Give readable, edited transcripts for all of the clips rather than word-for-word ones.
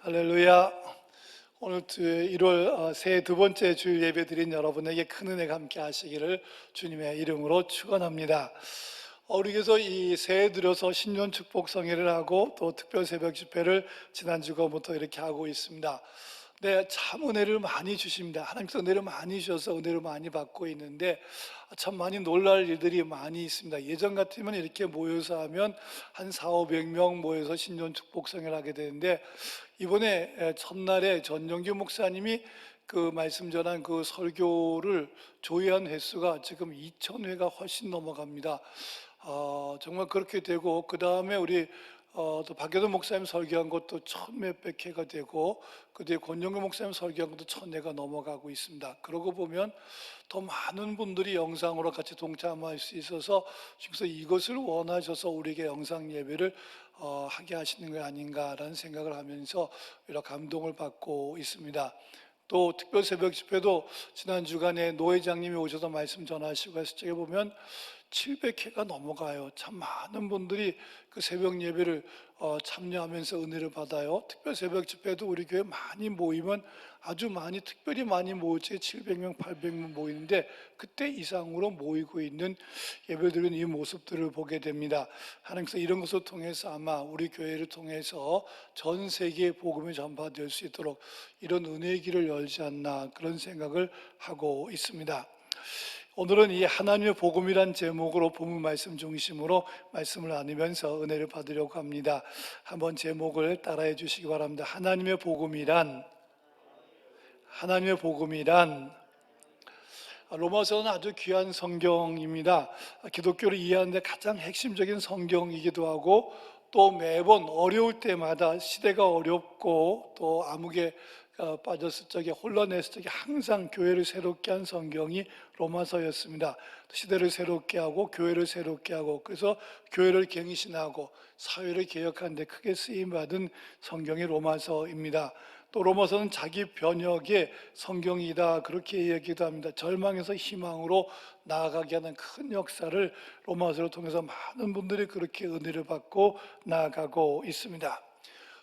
할렐루야. 오늘 1월 새해 두 번째 주일 예배 드린 여러분에게 큰 은혜가 함께 하시기를 주님의 이름으로 축원합니다. 우리 교회에서 이 새해 들여서 신년 축복 성회를 하고 또 특별 새벽 집회를 지난주부터 이렇게 하고 있습니다. 네, 참 은혜를 많이 주십니다. 하나님께서 은혜를 많이 주셔서 은혜를 많이 받고 있는데 참 많이 놀랄 일들이 많이 있습니다. 예전 같으면 이렇게 모여서 하면 한 400~500명 모여서 신년 축복 성회를 하게 되는데 이번에 첫날에 전영규 목사님이 그 말씀 전한 그 설교를 조회한 횟수가 지금 2,000회가 훨씬 넘어갑니다. 정말 그렇게 되고 그 다음에 우리 또 박여도 목사님 설교한 것도 1,000몇백 회가 되고 그 뒤에 권영규 목사님 설교한 것도 1,000회가 넘어가고 있습니다. 그러고 보면 더 많은 분들이 영상으로 같이 동참할 수 있어서 그래서 이것을 원하셔서 우리에게 영상 예배를 하게 하시는 게 아닌가라는 생각을 하면서 여러 감동을 받고 있습니다. 또 특별 새벽 집회도 지난 주간에 노 회장님이 오셔서 말씀 전하시고 했을 적에 보면 700회가 넘어가요. 참 많은 분들이 그 새벽 예배를 참여하면서 은혜를 받아요. 특별 새벽 집회도 우리 교회 많이 모이면 아주 많이 특별히 많이 모이지 700명, 800명 모이는데 그때 이상으로 모이고 있는 예배드리는 이 모습들을 보게 됩니다. 하나님께서 이런 것을 통해서 아마 우리 교회를 통해서 전 세계에 복음이 전파될 수 있도록 이런 은혜의 길을 열지 않나 그런 생각을 하고 있습니다. 오늘은 이 하나님의 복음이란 제목으로 본문 말씀 중심으로 말씀을 나누면서 은혜를 받으려고 합니다. 한번 제목을 따라해 주시기 바랍니다. 하나님의 복음이란 로마서는 아주 귀한 성경입니다. 기독교를 이해하는데 가장 핵심적인 성경이기도 하고 또 매번 어려울 때마다 시대가 어렵고 또 암흑에 빠졌을 적에 혼란했을 적에 항상 교회를 새롭게 한 성경이 로마서였습니다. 시대를 새롭게 하고 교회를 새롭게 하고 그래서 교회를 갱신하고 사회를 개혁하는 데 크게 쓰임받은 성경이 로마서입니다. 또 로마서는 자기 번역의 성경이다 그렇게 얘기도 합니다. 절망에서 희망으로 나아가게 하는 큰 역사를 로마서를 통해서 많은 분들이 그렇게 은혜를 받고 나아가고 있습니다.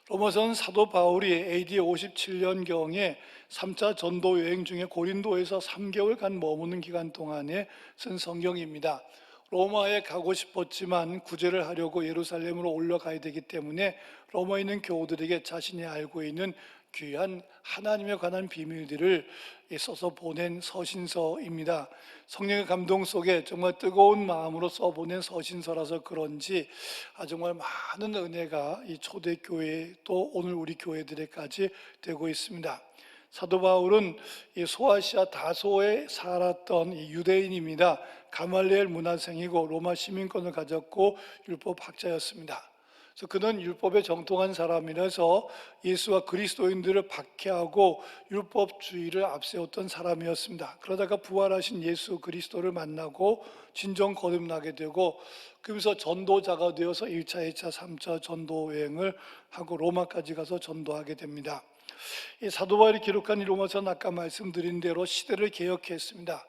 로마서는 사도 바울이 AD 57년경에 3차 전도 여행 중에 고린도에서 3개월간 머무는 기간 동안에 쓴 성경입니다. 로마에 가고 싶었지만 구제를 하려고 예루살렘으로 올라가야 되기 때문에 로마에 있는 교우들에게 자신이 알고 있는 귀한 하나님에 관한 비밀들을 써서 보낸 서신서입니다. 성령의 감동 속에 정말 뜨거운 마음으로 써보낸 서신서라서 그런지 정말 많은 은혜가 이 초대교회 또 오늘 우리 교회들에까지 되고 있습니다. 사도 바울은 이 소아시아 다소에 살았던 이 유대인입니다. 가말리엘 문화생이고 로마 시민권을 가졌고 율법학자였습니다. 그래서 그는 율법에 정통한 사람이라서 예수와 그리스도인들을 박해하고 율법주의를 앞세웠던 사람이었습니다. 그러다가 부활하신 예수 그리스도를 만나고 진정 거듭나게 되고 그러면서 전도자가 되어서 1차, 2차, 3차 전도 여행을 하고 로마까지 가서 전도하게 됩니다. 이 사도 바울이 기록한 이 로마서는 아까 말씀드린 대로 시대를 개혁했습니다.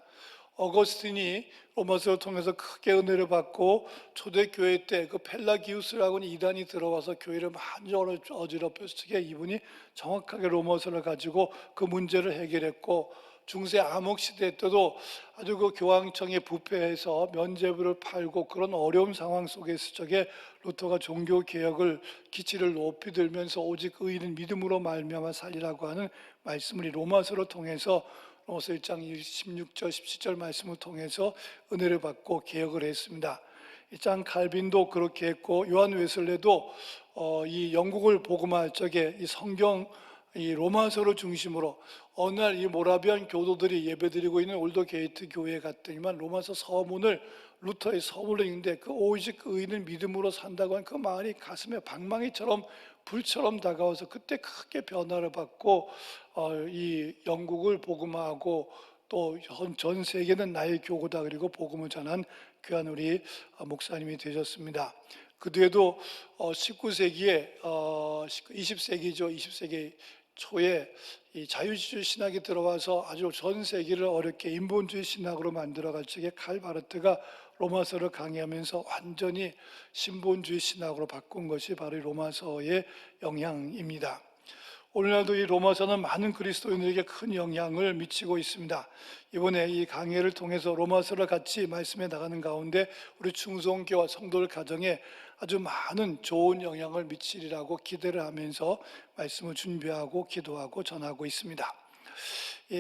어거스틴이 로마서를 통해서 크게 은혜를 받고 초대교회 때 그 펠라기우스라고 하는 이단이 들어와서 교회를 많이 어지럽혔을 때 이분이 정확하게 로마서를 가지고 그 문제를 해결했고 중세 암흑 시대 때도 아주 그 교황청에 부패해서 면죄부를 팔고 그런 어려운 상황 속에 있을 적에 루터가 종교 개혁을 기치를 높이 들면서 오직 의인은 믿음으로 말미암아 살리라고 하는 말씀을 로마서를 통해서 로마서 1장 16절 17절 말씀을 통해서 은혜를 받고 개혁을 했습니다. 장 칼빈도 그렇게 했고 요한 웨슬레도 이 영국을 복음할 적에 이 성경 이 로마서를 중심으로 어느 날 이 모라비안 교도들이 예배드리고 있는 올더 게이트 교회에 갔더니만 로마서 서문을 루터의 서문을 읽는데 그 오직 의인은 믿음으로 산다고 하는 그 말이 가슴에 방망이처럼 불처럼 다가와서 그때 크게 변화를 받고 이 영국을 복음화하고 또 전 세계는 나의 교구다 그리고 복음을 전한 귀한 우리 목사님이 되셨습니다. 그 뒤에도 19세기에 20세기죠. 20세기 초에 이 자유주의 신학이 들어와서 아주 전 세계를 어렵게 인본주의 신학으로 만들어갈 적에 칼 바르트가 로마서를 강의하면서 완전히 신본주의 신학으로 바꾼 것이 바로 로마서의 영향입니다. 오늘날도 이 로마서는 많은 그리스도인들에게 큰 영향을 미치고 있습니다. 이번에 이 강해를 통해서 로마서를 같이 말씀해 나가는 가운데 우리 충성교와 성도들 가정에 아주 많은 좋은 영향을 미치리라고 기대를 하면서 말씀을 준비하고 기도하고 전하고 있습니다.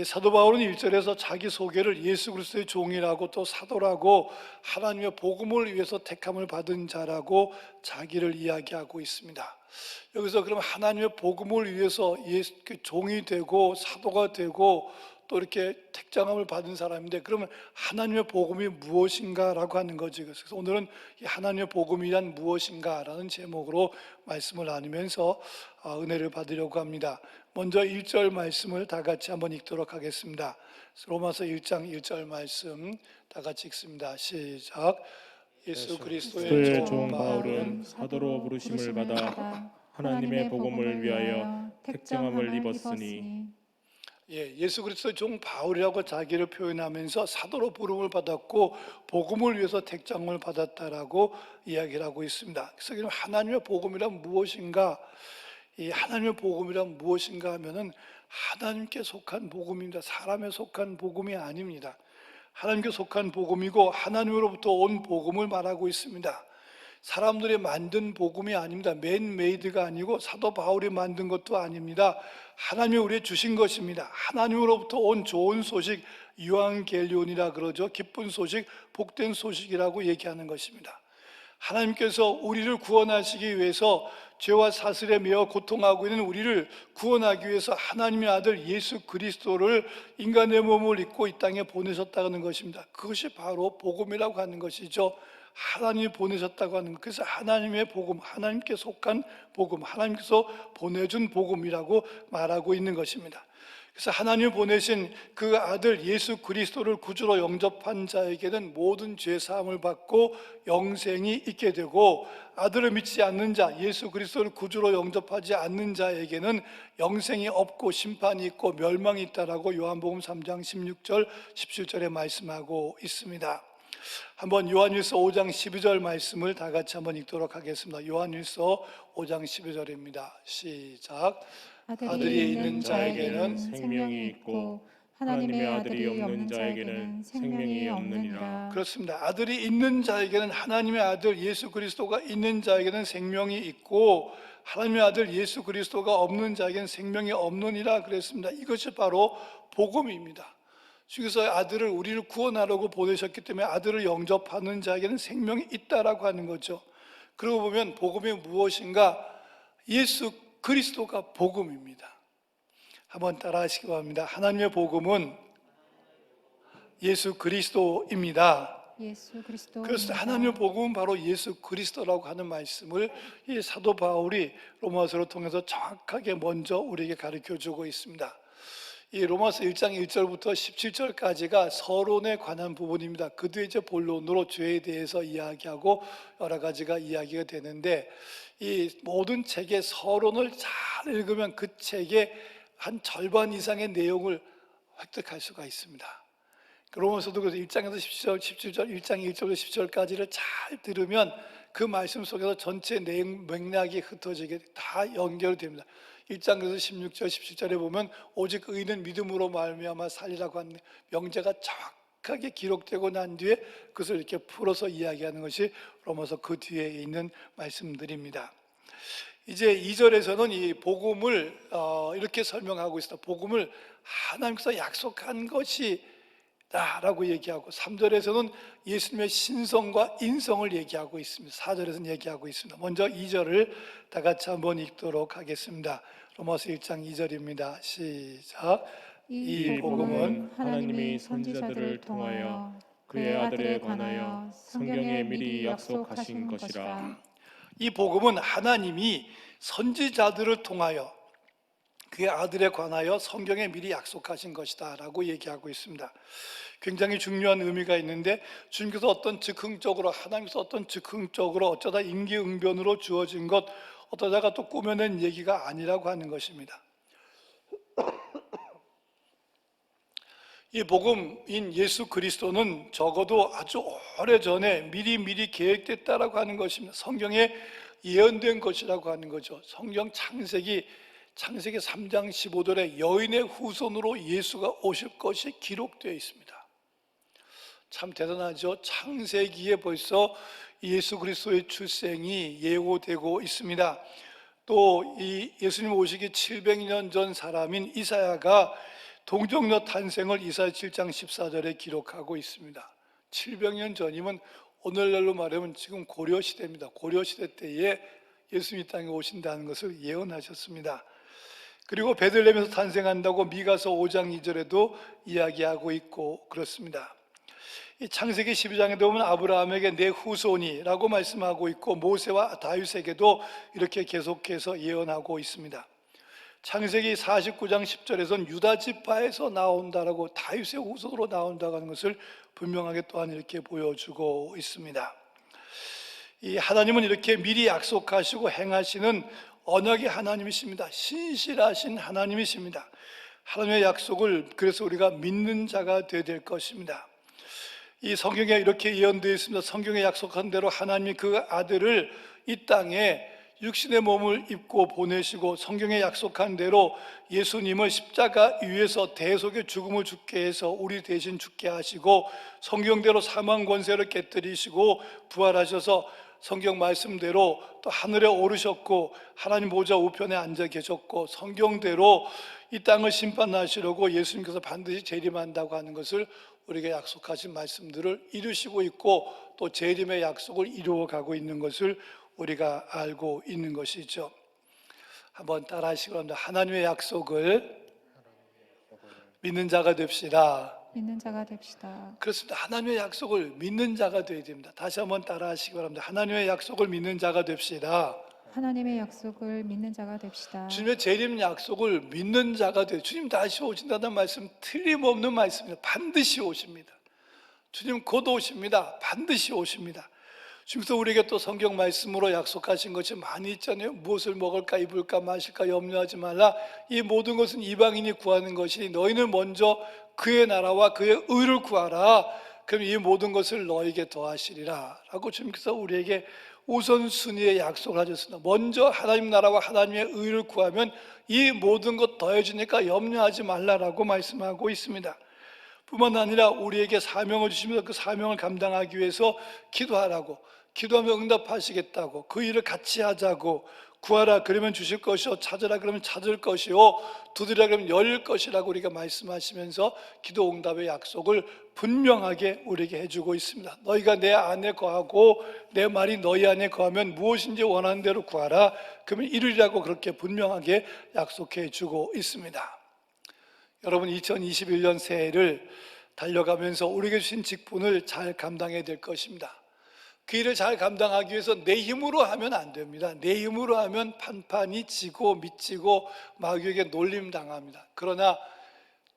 사도 바울은 1절에서 자기 소개를 예수 그리스도의 종이라고 또 사도라고 하나님의 복음을 위해서 택함을 받은 자라고 자기를 이야기하고 있습니다. 여기서 그럼 하나님의 복음을 위해서 종이 되고 사도가 되고 또 이렇게 택장함을 받은 사람인데, 그러면 하나님의 복음이 무엇인가라고 하는 거지. 그래서 오늘은 이 하나님의 복음이란 무엇인가라는 제목으로 말씀을 나누면서 은혜를 받으려고 합니다. 먼저 1절 말씀을 다 같이 한번 읽도록 하겠습니다. 로마서 1장 1절 말씀 다 같이 읽습니다. 시작. 예수 그리스도의 종 바울은 사도로 부르심을 받아 하나님의 복음을 위하여 택정함을 입었으니. 예수 그리스도의 종 바울이라고 자기를 표현하면서 사도로 부름을 받았고 복음을 위해서 택정을 받았다라고 이야기를 하고 있습니다. 그래서 하나님의 복음이란 무엇인가? 이 하나님의 복음이란 무엇인가 하면은 하나님께 속한 복음입니다. 사람에 속한 복음이 아닙니다. 하나님께 속한 복음이고 하나님으로부터 온 복음을 말하고 있습니다. 사람들이 만든 복음이 아닙니다. 맨메이드가 아니고 사도 바울이 만든 것도 아닙니다. 하나님이 우리에게 주신 것입니다. 하나님으로부터 온 좋은 소식, 유앙겔리온이라 그러죠. 기쁜 소식, 복된 소식이라고 얘기하는 것입니다. 하나님께서 우리를 구원하시기 위해서 죄와 사슬에 매어 고통하고 있는 우리를 구원하기 위해서 하나님의 아들 예수 그리스도를 인간의 몸을 입고 이 땅에 보내셨다는 것입니다. 그것이 바로 복음이라고 하는 것이죠. 하나님이 보내셨다고 하는 것. 그래서 하나님의 복음, 하나님께 속한 복음, 하나님께서 보내준 복음이라고 말하고 있는 것입니다. 그래서 하나님이 보내신 그 아들 예수 그리스도를 구주로 영접한 자에게는 모든 죄 사함을 받고 영생이 있게 되고, 아들을 믿지 않는 자, 예수 그리스도를 구주로 영접하지 않는 자에게는 영생이 없고 심판이 있고 멸망이 있다라고 요한복음 3장 16절 17절에 말씀하고 있습니다. 한번 요한일서 5장 12절 말씀을 다 같이 한번 읽도록 하겠습니다. 요한일서 5장 12절입니다. 시작. 아들이 있는 자에게는 생명이 있고 하나님의 아들이 없는 자에게는 생명이 없느니라. 그렇습니다. 아들이 있는 자에게는, 하나님의 아들 예수 그리스도가 있는 자에게는 생명이 있고 하나님의 아들 예수 그리스도가 없는 자에게는 생명이 없느니라 그랬습니다. 이것이 바로 복음입니다. 주께서 아들을, 우리를 구원하려고 보내셨기 때문에 아들을 영접하는 자에게는 생명이 있다라고 하는 거죠. 그러고 보면 복음이 무엇인가? 예수 그리스도가 복음입니다. 한번 따라 하시기 바랍니다. 하나님의 복음은 예수 그리스도입니다. 그래서 하나님의 복음은 바로 예수 그리스도라고 하는 말씀을 이 사도 바울이 로마서를 통해서 정확하게 먼저 우리에게 가르쳐주고 있습니다. 이 로마서 1장 1절부터 17절까지가 서론에 관한 부분입니다. 그 뒤에 이제 본론으로 죄에 대해서 이야기하고 여러 가지가 이야기가 되는데, 이 모든 책의 서론을 잘 읽으면 그 책의 한 절반 이상의 내용을 획득할 수가 있습니다. 로마서도 그래서 1장에서 17절, 1장 1절부터 10절까지를 잘 들으면 그 말씀 속에서 전체 내용 맥락이 흩어지게 다 연결됩니다. 1장에서 16절, 17절에 보면 오직 의인은 믿음으로 말미암아 살리라고 하는 명제가 정확하게 기록되고 난 뒤에 그것을 이렇게 풀어서 이야기하는 것이 로마서 그 뒤에 있는 말씀들입니다. 이제 2절에서는 이 복음을 이렇게 설명하고 있습니다. 복음을 하나님께서 약속한 것이다 라고 얘기하고, 3절에서는 예수님의 신성과 인성을 얘기하고 있습니다. 4절에서는 얘기하고 있습니다. 먼저 2절을 다 같이 한번 읽도록 하겠습니다. 로마서 1장 2절입니다. 시작. 이 복음은 하나님이 선지자들을 통하여 그의 아들에 관하여 성경에 미리 약속하신 것이라. 이 복음은 하나님이 선지자들을 통하여 그의 아들에 관하여 성경에 미리 약속하신 것이다 라고 얘기하고 있습니다. 굉장히 중요한 의미가 있는데, 주님께서 어떤 즉흥적으로, 하나님께서 어떤 즉흥적으로 어쩌다 임기응변으로 주어진 것, 어떠다가 또 꾸며낸 얘기가 아니라고 하는 것입니다. 이 복음인 예수 그리스도는 적어도 아주 오래전에 미리 계획됐다라고 하는 것입니다. 성경에 예언된 것이라고 하는 거죠. 성경 창세기 창세기 3장 15절에 여인의 후손으로 예수가 오실 것이 기록되어 있습니다. 참 대단하죠. 창세기에 벌써 예수 그리스도의 출생이 예고되고 있습니다. 또 이 예수님 오시기 700년 전 사람인 이사야가 동정녀 탄생을 이사야 7장 14절에 기록하고 있습니다. 700년 전이면 오늘날로 말하면 지금 고려시대입니다. 고려시대 때에 예수님이 땅에 오신다는 것을 예언하셨습니다. 그리고 베들레헴에서 탄생한다고 미가서 5장 2절에도 이야기하고 있고 그렇습니다. 이 창세기 12장에 보면 아브라함에게 내 후손이라고 말씀하고 있고 모세와 다윗에게도 이렇게 계속해서 예언하고 있습니다. 창세기 49장 10절에서는 유다 지파에서 나온다라고 다윗의 후손으로 나온다고 하는 것을 분명하게 또한 이렇게 보여주고 있습니다. 이 하나님은 이렇게 미리 약속하시고 행하시는 언약의 하나님이십니다. 신실하신 하나님이십니다. 하나님의 약속을 그래서 우리가 믿는 자가 되어야 될 것입니다. 이 성경에 이렇게 예언되어 있습니다. 성경에 약속한 대로 하나님이 그 아들을 이 땅에 육신의 몸을 입고 보내시고 성경에 약속한 대로 예수님을 십자가 위에서 대속의 죽음을 죽게 해서 우리 대신 죽게 하시고 성경대로 사망 권세를 깨뜨리시고 부활하셔서 성경 말씀대로 또 하늘에 오르셨고 하나님 보좌 우편에 앉아 계셨고 성경대로 이 땅을 심판하시려고 예수님께서 반드시 재림한다고 하는 것을 우리에게 약속하신 말씀들을 이루시고 있고 또 재림의 약속을 이루어가고 있는 것을 우리가 알고 있는 것이죠. 한번 따라 하시기 바랍니다. 하나님의 약속을 믿는 자가 됩시다. 믿는 자가 됩시다. 그렇습니다. 하나님의 약속을 믿는 자가 되어야 됩니다. 다시 한번 따라 하시기 바랍니다. 하나님의 약속을 믿는 자가 됩시다. 하나님의 약속을 믿는 자가 됩시다. 주님의 재림 약속을 믿는 자가 되어 주님 다시 오신다는 말씀 틀림없는 말씀입니다. 반드시 오십니다. 주님 곧 오십니다. 반드시 오십니다. 주님께서 우리에게 또 성경 말씀으로 약속하신 것이 많이 있잖아요. 무엇을 먹을까 입을까 마실까 염려하지 말라. 이 모든 것은 이방인이 구하는 것이니 너희는 먼저 그의 나라와 그의 의를 구하라. 그럼 이 모든 것을 너에게 더하시리라 라고 주님께서 우리에게 우선순위의 약속을 하셨습니다. 먼저 하나님 나라와 하나님의 의를 구하면 이 모든 것 더해주니까 염려하지 말라라고 말씀하고 있습니다. 뿐만 아니라 우리에게 사명을 주시면서 그 사명을 감당하기 위해서 기도하라고, 기도하면 응답하시겠다고, 그 일을 같이 하자고, 구하라 그러면 주실 것이요, 찾으라 그러면 찾을 것이요, 두드리라 그러면 열릴 것이라고 우리가 말씀하시면서 기도 응답의 약속을 분명하게 우리에게 해주고 있습니다. 너희가 내 안에 거하고 내 말이 너희 안에 거하면 무엇인지 원하는 대로 구하라 그러면 이루리라고 그렇게 분명하게 약속해 주고 있습니다. 여러분 2021년 새해를 달려가면서 우리에게 주신 직분을 잘 감당해야 될 것입니다. 그 일을 잘 감당하기 위해서 내 힘으로 하면 안 됩니다. 내 힘으로 하면 판판이 지고 미치고 마귀에게 놀림당합니다. 그러나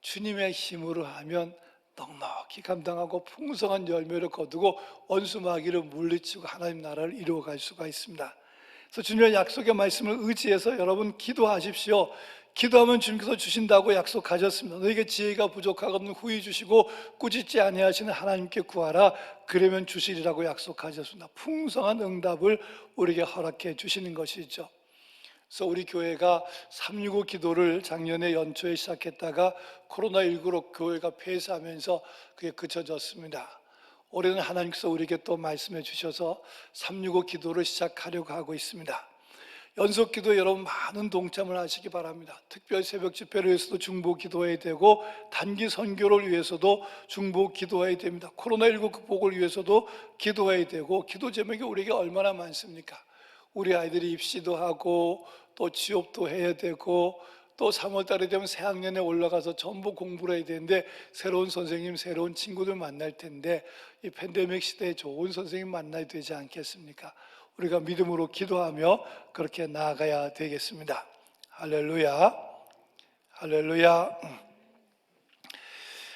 주님의 힘으로 하면 넉넉히 감당하고 풍성한 열매를 거두고 원수 마귀를 물리치고 하나님 나라를 이루어갈 수가 있습니다. 그래서 주님의 약속의 말씀을 의지해서 여러분 기도하십시오. 기도하면 주님께서 주신다고 약속하셨습니다. 너에게 지혜가 부족하거든 후히 주시고 꾸짖지 아니하시는 하나님께 구하라 그러면 주시리라고 약속하셨습니다. 풍성한 응답을 우리에게 허락해 주시는 것이죠. 그래서 우리 교회가 365 기도를 작년에 연초에 시작했다가 코로나19로 교회가 폐쇄하면서 그게 그쳐졌습니다. 올해는 하나님께서 우리에게 또 말씀해 주셔서 365 기도를 시작하려고 하고 있습니다. 연속 기도 여러분 많은 동참을 하시기 바랍니다. 특별 새벽 집회를 위해서도 중보 기도해야 되고 단기 선교를 위해서도 중보 기도해야 됩니다. 코로나19 극복을 위해서도 기도해야 되고 기도 제목이 우리에게 얼마나 많습니까? 우리 아이들이 입시도 하고 또 취업도 해야 되고 또 3월 달에 되면 새학년에 올라가서 전부 공부를 해야 되는데 새로운 선생님, 새로운 친구들 만날 텐데 이 팬데믹 시대에 좋은 선생님 만나야 되지 않겠습니까? 우리가 믿음으로 기도하며 그렇게 나아가야 되겠습니다. 할렐루야, 할렐루야.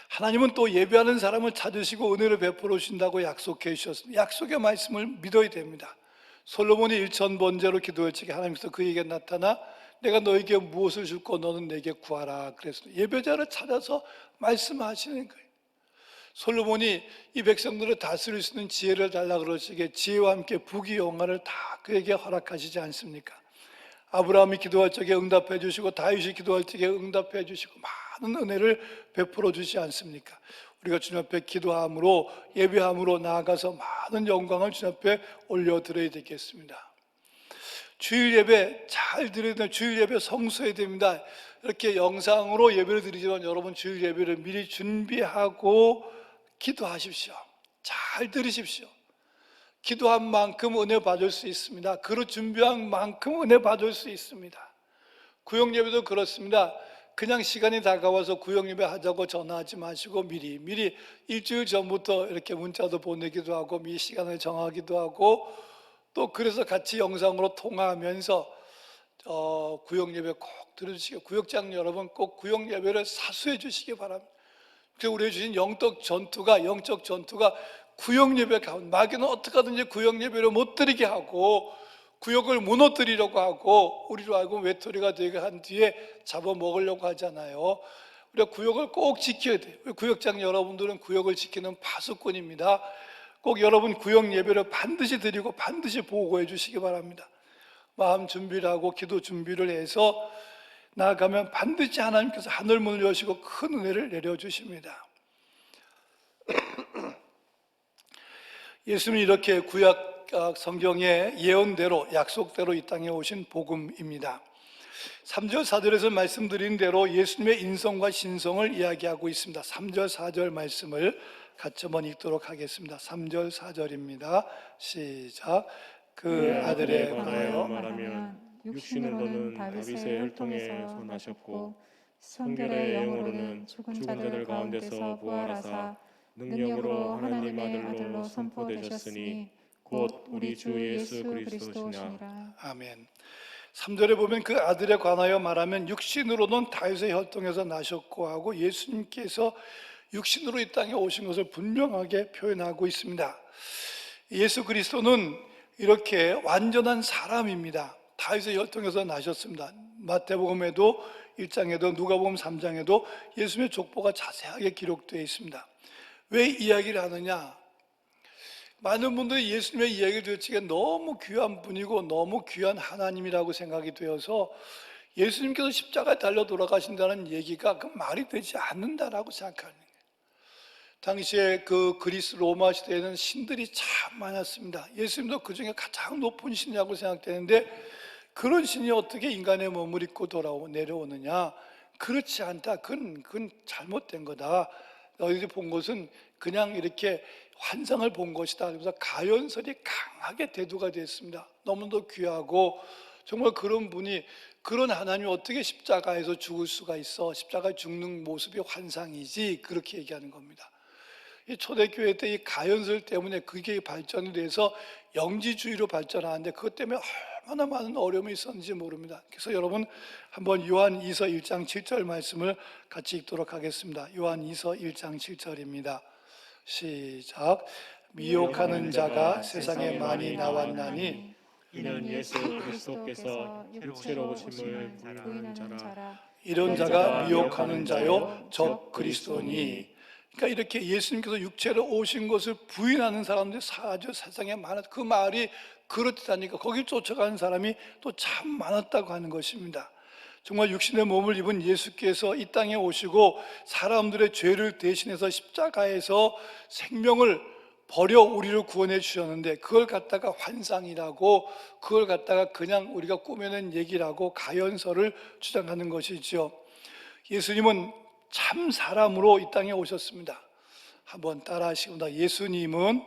하나님은 또 예배하는 사람을 찾으시고 은혜를 베풀어 주신다고 약속해 주셨습니다. 약속의 말씀을 믿어야 됩니다. 솔로몬이 일천번제로 기도할 적에 하나님께서 그에게 나타나 내가 너에게 무엇을 줄고 너는 내게 구하라 그랬습니다. 예배자를 찾아서 말씀하시는 거예요. 솔로몬이 이 백성들을 다스릴 수 있는 지혜를 달라 그러시기에 지혜와 함께 부귀 영화를 다 그에게 허락하시지 않습니까? 아브라함이 기도할 적에 응답해 주시고 다윗이 기도할 적에 응답해 주시고 많은 은혜를 베풀어 주지 않습니까? 우리가 주님 앞에 기도함으로 예배함으로 나아가서 많은 영광을 주님 앞에 올려드려야 되겠습니다. 주일 예배 잘 드려야 됩니다. 주일 예배 성수해야 됩니다. 이렇게 영상으로 예배를 드리지만 여러분 주일 예배를 미리 준비하고 기도하십시오. 잘 들으십시오. 기도한 만큼 은혜 받을 수 있습니다. 그릇 준비한 만큼 은혜 받을 수 있습니다. 구역 예배도 그렇습니다. 그냥 시간이 다가와서 구역 예배 하자고 전화하지 마시고 미리 일주일 전부터 이렇게 문자도 보내기도 하고 미리 시간을 정하기도 하고 또 그래서 같이 영상으로 통화하면서 구역 예배 꼭 들어주시고 구역장 여러분 꼭 구역 예배를 사수해 주시기 바랍니다. 그래서 우리에게 주신 영적 전투가 구역 예배 가운데 마귀는 어떻게 하든지 구역 예배를 못 드리게 하고 구역을 무너뜨리려고 하고 우리로 알고 외톨이가 되게 한 뒤에 잡아먹으려고 하잖아요. 우리가 구역을 꼭 지켜야 돼요. 구역장 여러분들은 구역을 지키는 파수꾼입니다. 꼭 여러분 구역 예배를 반드시 드리고 반드시 보고해 주시기 바랍니다. 마음 준비를 하고 기도 준비를 해서 나아가면 반드시 하나님께서 하늘문을 여시고 큰 은혜를 내려주십니다. 예수님이 이렇게 구약 성경의 예언대로 약속대로 이 땅에 오신 복음입니다. 3절 4절에서 말씀드린 대로 예수님의 인성과 신성을 이야기하고 있습니다. 3절 4절 말씀을 같이 한번 읽도록 하겠습니다. 3절 4절입니다. 시작. 그 아들에 관하여 말하면 육신으로는 다윗의 혈통에서 나셨고 성결의 영으로는 죽은 자들 가운데서 부활하사 능력으로 하나님 아들로 선포되셨으니 곧 우리 주 예수 그리스도시니라. 아멘. 3절에 보면 그 아들에 관하여 말하면 육신으로는 다윗의 혈통에서 나셨고 하고 예수님께서 육신으로 이 땅에 오신 것을 분명하게 표현하고 있습니다. 예수 그리스도는 이렇게 완전한 사람입니다. 다윗의 혈통에서 나셨습니다. 마태복음에도 1장에도 누가복음 3장에도 예수님의 족보가 자세하게 기록되어 있습니다. 왜 이야기를 하느냐? 많은 분들이 예수님의 이야기를 듣기에 너무 귀한 분이고 너무 귀한 하나님이라고 생각이 되어서 예수님께서 십자가에 달려 돌아가신다는 얘기가 그 말이 되지 않는다라고 생각하는 거예요. 당시에 그 그리스 로마 시대에는 신들이 참 많았습니다. 예수님도 그 중에 가장 높은 신이라고 생각되는데 그런 신이 어떻게 인간의 몸을 입고 내려오느냐? 그렇지 않다. 그건 잘못된 거다. 너희들이 본 것은 그냥 이렇게 환상을 본 것이다. 그래서 가연설이 강하게 대두가 됐습니다. 너무도 귀하고 정말 그런 분이 그런 하나님이 어떻게 십자가에서 죽을 수가 있어? 십자가에 죽는 모습이 환상이지. 그렇게 얘기하는 겁니다. 이 초대교회 때 이 가연설 때문에 그게 발전이 돼서 영지주의로 발전하는데 그것 때문에 얼마나 많은 어려움이 있었는지 모릅니다. 그래서 여러분 한번 요한이서 1장 7절 말씀을 같이 읽도록 하겠습니다. 요한이서 1장 7절입니다. 시작. 미혹하는 자가 세상에 많이 나왔나니 이는 예수 그리스도께서 육체로 오심을 부인하는 자라. 이런 자가 미혹하는 자요 적 그리스도니. 그러니까 이렇게 예수님께서 육체로 오신 것을 부인하는 사람들이 아주 세상에 많았. 그 말이 그렇다니까 거기 쫓아가는 사람이 또 참 많았다고 하는 것입니다. 정말 육신의 몸을 입은 예수께서 이 땅에 오시고 사람들의 죄를 대신해서 십자가에서 생명을 버려 우리를 구원해 주셨는데 그걸 갖다가 환상이라고 그걸 갖다가 그냥 우리가 꾸며낸 얘기라고 가연설을 주장하는 것이죠. 예수님은 참 사람으로 이 땅에 오셨습니다. 한번 따라 하시겠습니다. 예수님은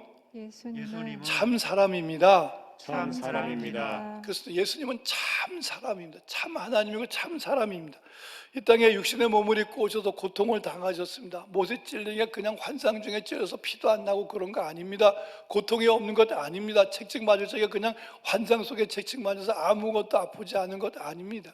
참 사람입니다. 참 사람입니다. 그래서 예수님은 참 사람입니다. 참 하나님이고 참 사람입니다. 이 땅에 육신의 몸을 입고 오셔서 고통을 당하셨습니다. 못에 찔리니까 그냥 환상 중에 찔려서 피도 안 나고 그런 거 아닙니다. 고통이 없는 것 아닙니다. 책찍 맞을 적에 그냥 환상 속에 책찍 맞아서 아무것도 아프지 않은 것 아닙니다.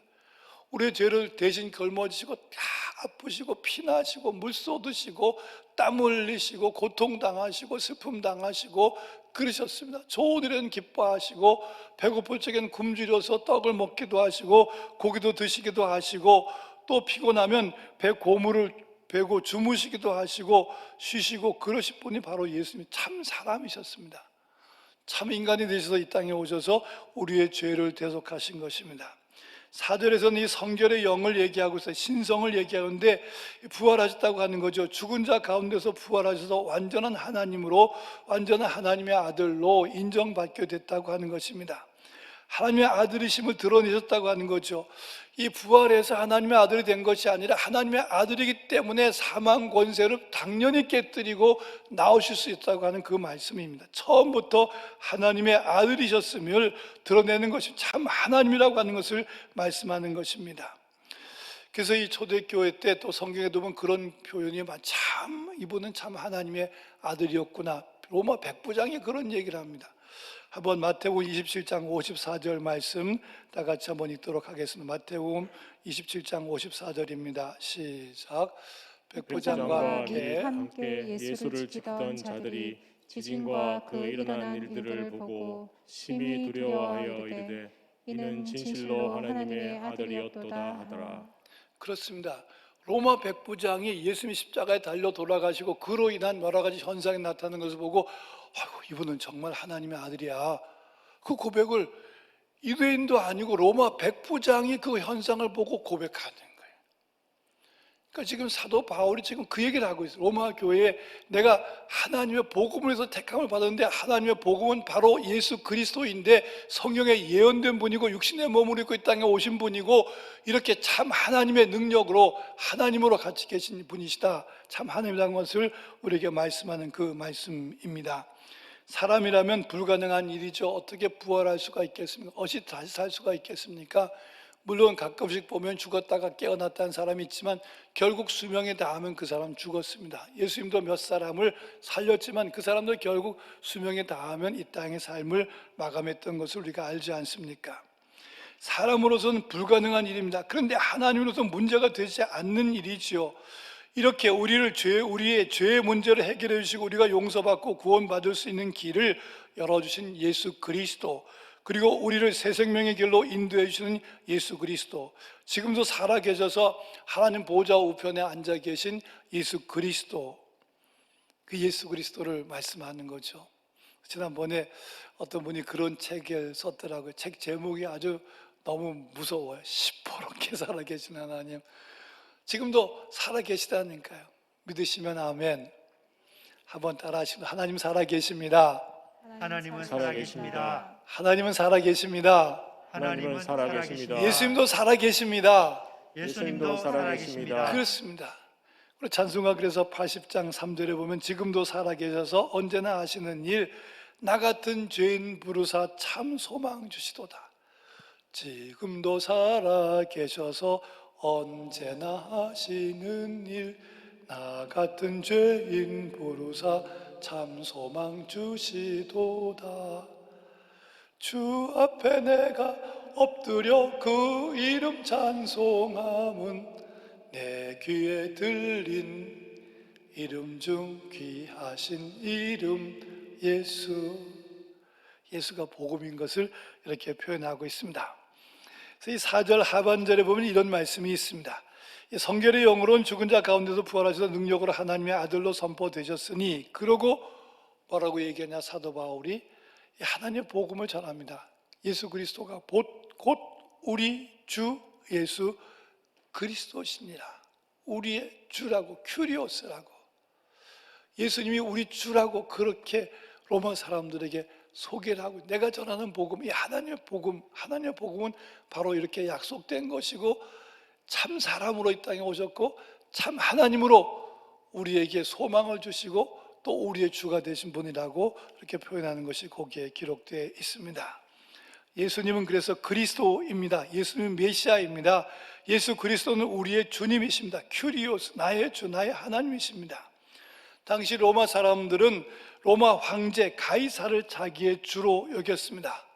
우리의 죄를 대신 걸머지시고 다 아프시고 피나시고 물 쏟으시고 땀 흘리시고 고통당하시고 슬픔 당하시고 그러셨습니다. 좋은 일은 기뻐하시고 배고플 적엔 굶주려서 떡을 먹기도 하시고 고기도 드시기도 하시고 또 피곤하면 배 고무를 베고 주무시기도 하시고 쉬시고 그러실 분이 바로 예수님 참 사람이셨습니다. 참 인간이 되셔서 이 땅에 오셔서 우리의 죄를 대속하신 것입니다. 4절에서는 이 성결의 영을 얘기하고 있어요. 신성을 얘기하는데 부활하셨다고 하는 거죠. 죽은 자 가운데서 부활하셔서 완전한 하나님으로, 완전한 하나님의 아들로 인정받게 됐다고 하는 것입니다. 하나님의 아들이심을 드러내셨다고 하는 거죠. 이 부활해서 하나님의 아들이 된 것이 아니라 하나님의 아들이기 때문에 사망 권세를 당연히 깨뜨리고 나오실 수 있다고 하는 그 말씀입니다. 처음부터 하나님의 아들이셨음을 드러내는 것이 참 하나님이라고 하는 것을 말씀하는 것입니다. 그래서 이 초대교회 때 또 성경에 보면 그런 표현이 참 이분은 참 하나님의 아들이었구나. 로마 백부장이 그런 얘기를 합니다. 한번 마태복음 27장 54절 말씀 다 같이 한번 읽도록 하겠습니다. 마태복음 27장 54절입니다. 시작. 백부장과 함께 예수를 지키던 자들이 지진과 그 일어난 일들을 보고 심히 두려워하여 이르되 이는 진실로 하나님의 아들이었도다 하더라. 그렇습니다. 로마 백부장이 예수님이 십자가에 달려 돌아가시고 그로 인한 여러 가지 현상이 나타나는 것을 보고 이분은 정말 하나님의 아들이야. 그 고백을 유대인도 아니고 로마 백부장이 그 현상을 보고 고백하는 거예요. 그러니까 지금 사도 바울이 지금 그 얘기를 하고 있어요. 로마 교회에 내가 하나님의 복음을 해서 택함을 받았는데 하나님의 복음은 바로 예수 그리스도인데 성경에 예언된 분이고 육신의 몸을 입고 이 땅에 오신 분이고 이렇게 참 하나님의 능력으로 하나님으로 같이 계신 분이시다. 참 하나님이라는 것을 우리에게 말씀하는 그 말씀입니다. 사람이라면 불가능한 일이죠. 어떻게 부활할 수가 있겠습니까? 어찌 다시 살 수가 있겠습니까? 물론 가끔씩 보면 죽었다가 깨어났다는 사람이 있지만 결국 수명에 닿으면 그 사람 죽었습니다. 예수님도 몇 사람을 살렸지만 그 사람도 결국 수명에 닿으면 이 땅의 삶을 마감했던 것을 우리가 알지 않습니까? 사람으로서는 불가능한 일입니다. 그런데 하나님으로서 문제가 되지 않는 일이지요. 이렇게 우리의 죄의 문제를 해결해 주시고 우리가 용서받고 구원받을 수 있는 길을 열어주신 예수 그리스도, 그리고 우리를 새 생명의 길로 인도해 주시는 예수 그리스도, 지금도 살아계셔서 하나님 보좌 우편에 앉아 계신 예수 그리스도, 그 예수 그리스도를 말씀하는 거죠. 지난번에 어떤 분이 그런 책을 썼더라고요. 책 제목이 아주 너무 무서워요. 시퍼렇게 살아계신 하나님, 지금도 살아계시다니까요. 믿으시면 아멘. 한번 따라하시면 하나님 살아계십니다. 하나님은 살아계십니다. 하나님은 살아계십니다. 하나님은 살아계십니다. 예수님도 살아계십니다. 예수님도 살아계십니다. 그렇습니다. 그리고 찬송가 그래서 80장 3절에 보면 지금도 살아계셔서 언제나 하시는 일, 나 같은 죄인 부르사 참 소망 주시도다. 지금도 살아계셔서 언제나 하시는 일, 나 같은 죄인 부르사 참 소망 주시도다. 주 앞에 내가 엎드려 그 이름 찬송함은 내 귀에 들린 이름 중 귀하신 이름 예수. 예수가 복음인 것을 이렇게 표현하고 있습니다. 그래서 이 4절 하반절에 보면 이런 말씀이 있습니다. 성결의 영으로는 죽은 자 가운데서 부활하셔서 능력으로 하나님의 아들로 선포되셨으니, 그러고 뭐라고 얘기하냐, 사도 바울이 하나님의 복음을 전합니다. 예수 그리스도가 곧 우리 주 예수 그리스도시니라. 우리의 주라고, 큐리오스라고, 예수님이 우리 주라고 그렇게 로마 사람들에게 소개를 하고, 내가 전하는 복음, 이 하나님의 복음은 바로 이렇게 약속된 것이고 참 사람으로 이 땅에 오셨고 참 하나님으로 우리에게 소망을 주시고 또 우리의 주가 되신 분이라고 이렇게 표현하는 것이 거기에 기록되어 있습니다. 예수님은 그래서 그리스도입니다. 예수님은 메시아입니다. 예수 그리스도는 우리의 주님이십니다. 큐리오스, 나의 주, 나의 하나님이십니다. 당시 로마 사람들은 로마 황제 가이사를 자기의 주로 여겼습니다.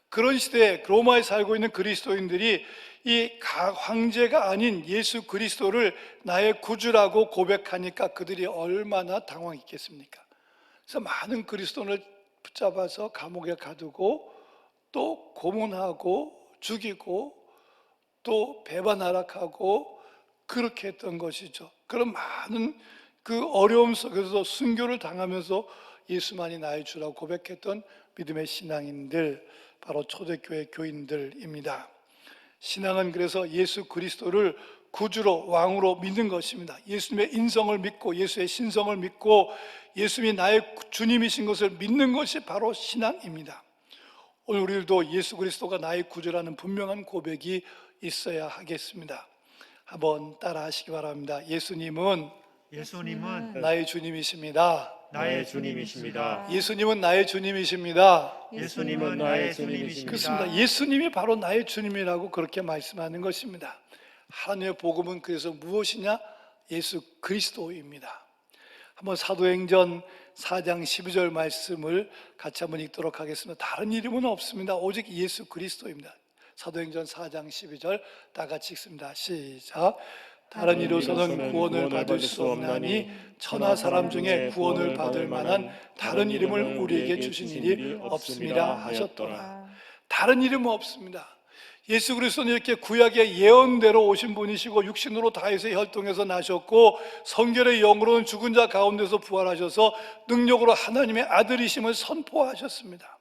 그런 시대에 로마에 살고 있는 그리스도인들이 이 황제가 아닌 예수 그리스도를 나의 구주라고 고백하니까 그들이 얼마나 당황했겠습니까? 그래서 많은 그리스도인을 붙잡아서 감옥에 가두고 또 고문하고 죽이고 또 배반하락하고 그렇게 했던 것이죠. 그런 많은 그 어려움 속에서 순교를 당하면서 예수만이 나의 주라고 고백했던 믿음의 신앙인들, 바로 초대교회 교인들입니다. 신앙은 그래서 예수 그리스도를 구주로 왕으로 믿는 것입니다. 예수님의 인성을 믿고 예수의 신성을 믿고 예수님이 나의 주님이신 것을 믿는 것이 바로 신앙입니다. 오늘 우리들도 예수 그리스도가 나의 구주라는 분명한 고백이 있어야 하겠습니다. 한번 따라 하시기 바랍니다. 예수님은 나의 주님이십니다. 나의 주님이십니다. 예수님은 나의 주님이십니다. 예수님은 나의 주님이십니다. 그렇습니다. 예수님이 바로 나의 주님이라고 그렇게 말씀하는 것입니다. 하나님의 복음은 그래서 무엇이냐? 예수 그리스도입니다. 한번 사도행전 4장 12절 말씀을 같이 한번 읽도록 하겠습니다. 다른 이름은 없습니다. 오직 예수 그리스도입니다. 사도행전 4장 12절 다 같이 읽습니다. 시작. 다른 이로서는 구원을 받을 수 없나니 천하 사람 중에 구원을 받을 만한 다른 이름을 우리에게 주신 일이 없습니다 하셨더라. 다른 이름은 없습니다. 예수 그리스도는 이렇게 구약의 예언대로 오신 분이시고 육신으로 다윗의 혈통에서 나셨고 성결의 영으로는 죽은 자 가운데서 부활하셔서 능력으로 하나님의 아들이심을 선포하셨습니다.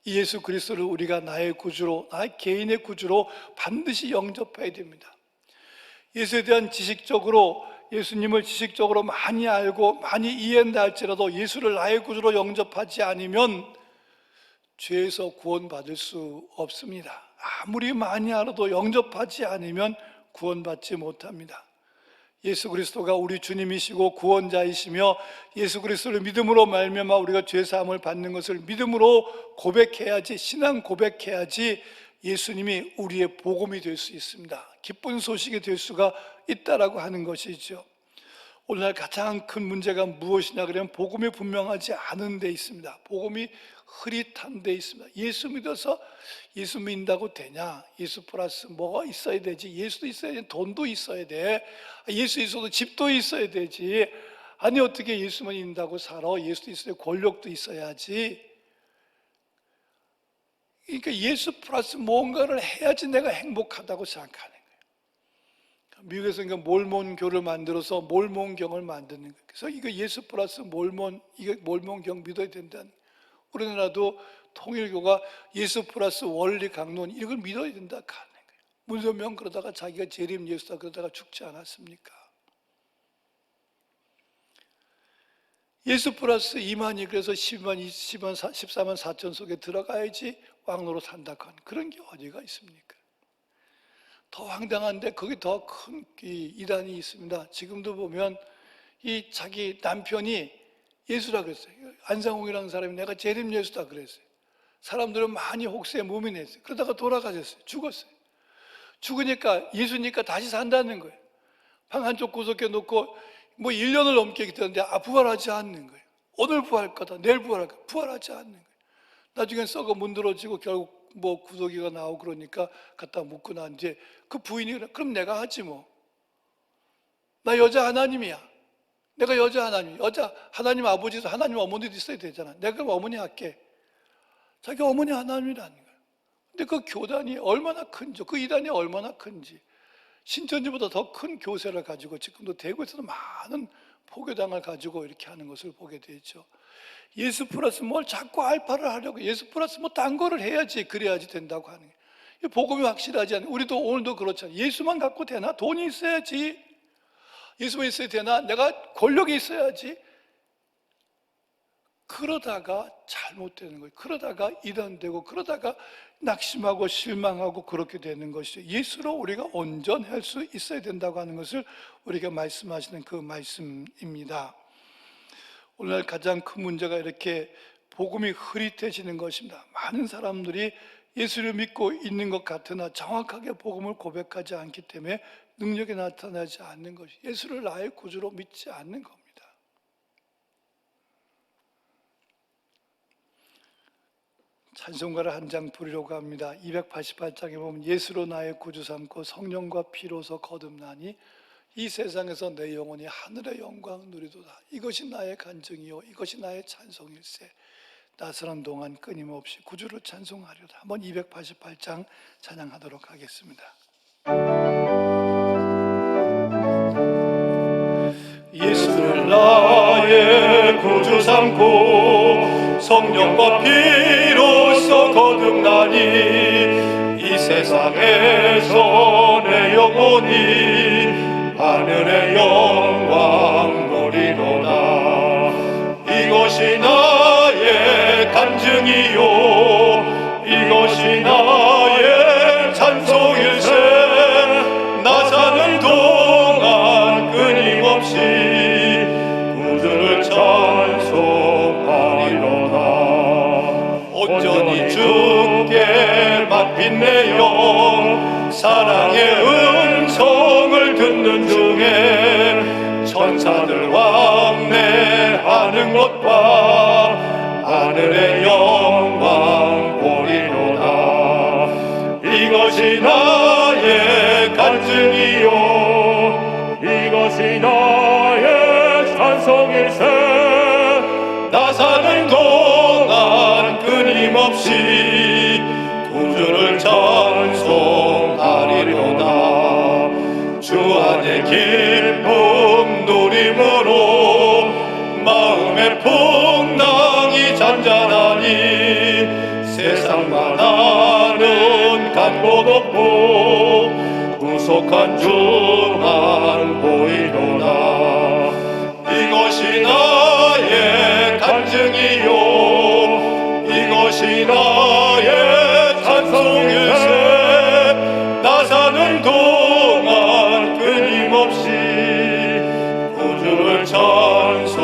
이 예수 그리스도를 우리가 나의 구주로, 나의 개인의 구주로 반드시 영접해야 됩니다. 예수에 대한 지식적으로, 예수님을 지식적으로 많이 알고 많이 이해한다 할지라도 예수를 나의 구주로 영접하지 않으면 죄에서 구원받을 수 없습니다. 아무리 많이 알아도 영접하지 않으면 구원받지 못합니다. 예수 그리스도가 우리 주님이시고 구원자이시며 예수 그리스도를 믿음으로 말미암아 우리가 죄 사함을 받는 것을 믿음으로 고백해야지, 신앙 고백해야지 예수님이 우리의 복음이 될 수 있습니다. 기쁜 소식이 될 수가 있다라고 하는 것이죠. 오늘날 가장 큰 문제가 무엇이냐 그러면 복음이 분명하지 않은 데 있습니다. 복음이 흐릿한 데 있습니다. 예수 믿어서 예수 믿는다고 되냐? 예수 플러스 뭐가 있어야 되지? 예수도 있어야 돼, 돈도 있어야 돼, 예수 있어도 집도 있어야 되지. 아니 어떻게 예수만 믿는다고 살아? 예수도 있어야 권력도 있어야지. 그러니까 예수 플러스 뭔가를 해야지 내가 행복하다고 생각하는 거예요. 미국에서 그러니까 몰몬교를 만들어서 몰몬경을 만드는 거예요. 그래서 이거 예수 플러스 몰몬, 이거 몰몬경 믿어야 된다는 거예요. 우리나라도 통일교가 예수 플러스 원리 강론 이걸 믿어야 된다 하는 거예요. 문선명 그러다가 자기가 재림 예수다 그러다가 죽지 않았습니까? 예수 플러스 이만희 그래서 14만 4천 속에 들어가야지 왕노로 산다 하는 그런 게 어디가 있습니까? 더 황당한데 거기 더 큰 이단이 있습니다. 지금도 보면 이 자기 남편이 예수라 그랬어요. 안상홍이라는 사람이 내가 재림 예수다 그랬어요. 사람들은 많이 혹세에 무민했어요. 그러다가 돌아가셨어요. 죽었어요. 죽으니까 예수니까 다시 산다는 거예요. 방 한쪽 구석에 놓고 뭐 1년을 넘게 기다렸는데 부활하지 않는 거예요. 오늘 부활할 거다, 내일 부활할 거다, 부활하지 않는 거예요. 나중엔 썩어 문드러지고 결국 뭐 구더기가 나오고 그러니까 갖다 묻고 난 뒤에 그 부인이 그래, 그럼 내가 하지 뭐. 나 여자 하나님이야. 내가 여자 하나님, 여자 하나님 아버지도 하나님 어머니도 있어야 되잖아. 내가 그럼 어머니 할게. 자기 어머니 하나님이라는 거예요. 근데 그 교단이 얼마나 큰지, 그 이단이 얼마나 큰지, 신천지보다 더 큰 교세를 가지고 지금도 대구에서도 많은 포교당을 가지고 이렇게 하는 것을 보게 되죠. 예수 플러스 뭘 자꾸 알파를 하려고, 예수 플러스 뭐 딴 거를 해야지, 그래야지 된다고 하는 거예요. 이 복음이 확실하지 않아요. 우리도 오늘도 그렇잖아요. 예수만 갖고 되나? 돈이 있어야지. 예수만 있어야 되나? 내가 권력이 있어야지. 그러다가 잘못되는 거예요. 그러다가 이단되고 그러다가 낙심하고 실망하고 그렇게 되는 것이죠. 예수로 우리가 온전할 수 있어야 된다고 하는 것을 우리가 말씀하시는 그 말씀입니다. 오늘날 가장 큰 문제가 이렇게 복음이 흐릿해지는 것입니다. 많은 사람들이 예수를 믿고 있는 것 같으나 정확하게 복음을 고백하지 않기 때문에 능력이 나타나지 않는 것이, 예수를 나의 구주로 믿지 않는 겁니다. 찬송가를 한 장 부르려고 합니다. 288장에 보면 예수로 나의 구주 삼고 성령과 피로서 거듭나니 이 세상에서 내 영혼이 하늘의 영광 누리도다. 이것이 나의 간증이요 이것이 나의 찬송일세. 나서는 동안 끊임없이 구주를 찬송하려다. 한번 288장 찬양하도록 하겠습니다. 예수를 나의 구주 삼고 성령과 피로써 거듭나니 이 세상에서 내 영혼이 하늘의 영광 누리도다. 이것이 나의 간증이요 이것이 나의 찬송일세. 나 사는 동안 끊임없이 구주를 찬송하리로다. 온전히 주께 맡긴 내 영 사랑의 음성을 듣는 중에 천사들 왕래하는 것과 하늘의 영광 보리로다. 이것이 나의 간증이요 이것이 나의 찬송일세. 나 사는 동안 끊임없이 구주를 찬송하리로다. 주 안에 기쁨 누림으로 마음의 풍랑이 잔잔하니 세상만 아는 간 곳 없고 구속한 주만 보이도다. 이것이 나의 간증이요 이것이 나의 찬송일세. 나 사는 동안 끊임없이 구주를 찬송하리로다.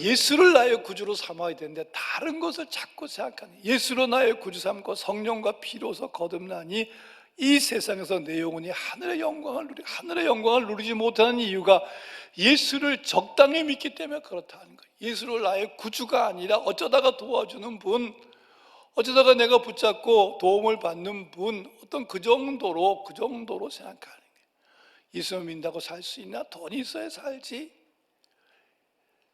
예수를 나의 구주로 삼아야 되는데 다른 것을 자꾸 생각하는, 예수로 나의 구주 삼고 성령과 피로서 거듭나니 이 세상에서 내 영혼이 하늘의 영광을 누리지 못하는 이유가 예수를 적당히 믿기 때문에 그렇다는 거예요. 예수를 나의 구주가 아니라 어쩌다가 도와주는 분, 어쩌다가 내가 붙잡고 도움을 받는 분, 어떤 그 정도로 생각하는 거예요. 예수를 믿는다고 살 수 있나? 돈이 있어야 살지.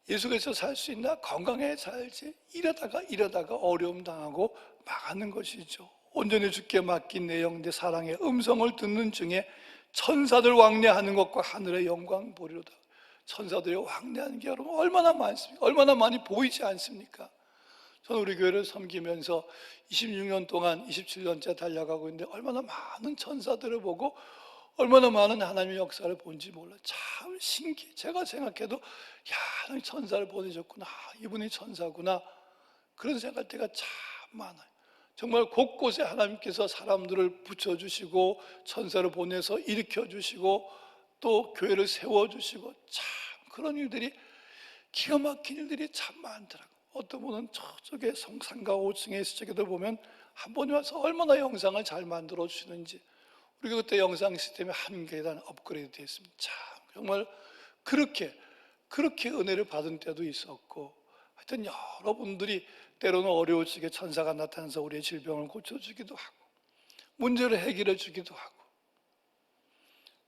예수께서 살 수 있나? 건강해 살지. 이러다가 어려움 당하고 망하는 것이죠. 온전히 주께 맡긴 내 영 내 사랑의 음성을 듣는 중에 천사들 왕래하는 것과 하늘의 영광 보리로다. 천사들이 왕래하는 게 여러분 얼마나 많습니까? 얼마나 많이 보이지 않습니까? 저는 우리 교회를 섬기면서 26년 동안 27년째 달려가고 있는데 얼마나 많은 천사들을 보고 얼마나 많은 하나님의 역사를 본지 몰라요. 참 신기해. 제가 생각해도 야, 하나님 천사를 보내셨구나, 이분이 천사구나, 그런 생각할 때가 참 많아요. 정말 곳곳에 하나님께서 사람들을 붙여주시고 천사를 보내서 일으켜주시고 또 교회를 세워주시고 참 그런 일들이, 기가 막힌 일들이 참 많더라고요. 어떤 분은 저쪽에 성산가 5층에 저기들 보면 한 번에 와서 얼마나 영상을 잘 만들어 주시는지. 우리가 그때 영상 시스템이 한 계단 업그레이드 됐습니다. 참 정말 그렇게 은혜를 받은 때도 있었고, 하여튼 여러분들이 때로는 어려우시게 천사가 나타나서 우리의 질병을 고쳐주기도 하고 문제를 해결해 주기도 하고,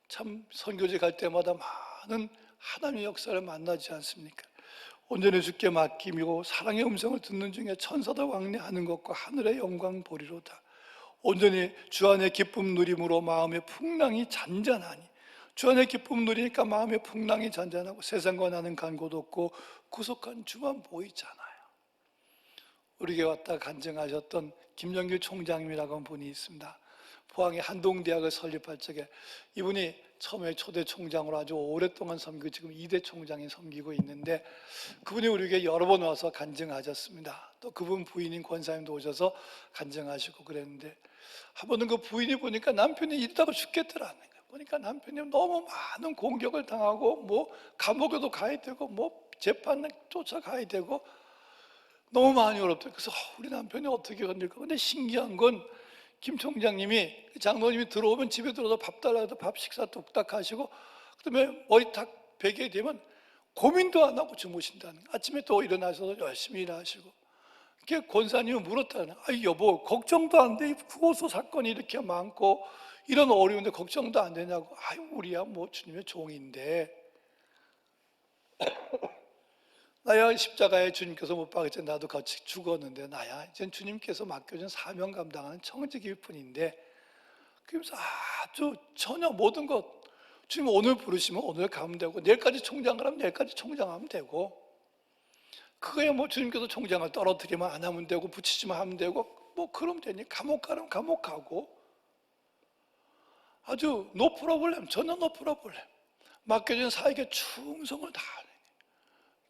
참 선교지 갈 때마다 많은 하나님의 역사를 만나지 않습니까? 온전히 주께 맡기고 사랑의 음성을 듣는 중에 천사들 왕래하는 것과 하늘의 영광 보리로다. 온전히 주 안의 기쁨 누림으로 마음의 풍랑이 잔잔하니, 주 안의 기쁨 누리니까 마음의 풍랑이 잔잔하고 세상과 나는 간 곳 없고 구속한 주만 보이잖아요. 우리 교회 왔다 간증하셨던 김영규 총장님이라고 하는 분이 있습니다. 포항의 한동대학을 설립할 적에 이분이 처음에 초대 총장으로 아주 오랫동안 섬기고 지금 2대 총장이 섬기고 있는데, 그분이 우리 교회 여러 번 와서 간증하셨습니다. 또 그분 부인인 권사님도 오셔서 간증하시고 그랬는데, 한 번은 그 부인이 보니까 남편이 이러다가 죽겠더라는 거예요. 보니까 남편이 너무 많은 공격을 당하고 뭐 감옥에도 가야 되고 뭐 재판에 쫓아가야 되고 너무 많이 어렵더라고요. 그래서 우리 남편이 어떻게 건질까. 근데 신기한 건 김 총장님이, 장로님이 들어오면 집에 들어서 밥 달라고 해도 밥 식사 뚝딱 하시고, 그다음에 머리 탁 베게 되면 고민도 안 하고 주무신다는 거예요. 아침에 또 일어나셔서 열심히 일하시고. 그게 권사님이 물었다는 거예요. 아이 여보, 걱정도 안 돼. 구호소 사건이 이렇게 많고 이런 어려운데 걱정도 안 되냐고. 아이 우리야 뭐 주님의 종인데 나야 십자가에 주님께서 못 박으신 나도 같이 죽었는데 나야 이제 주님께서 맡겨준 사명 감당하는 청직일 뿐인데, 그러면서 아주 전혀 모든 것 주님 오늘 부르시면 오늘 가면 되고, 내일까지 총장 가라면 내일까지 총장하면 되고, 그거야 뭐 주님께서 총장을 떨어뜨리면 안 하면 되고, 붙이지만 하면 되고, 뭐 그러면 되니, 감옥 가라면 감옥 가고, 아주 노 프로블렘, 전혀 노 프로블렘. 맡겨진 사역에 충성을 다하는,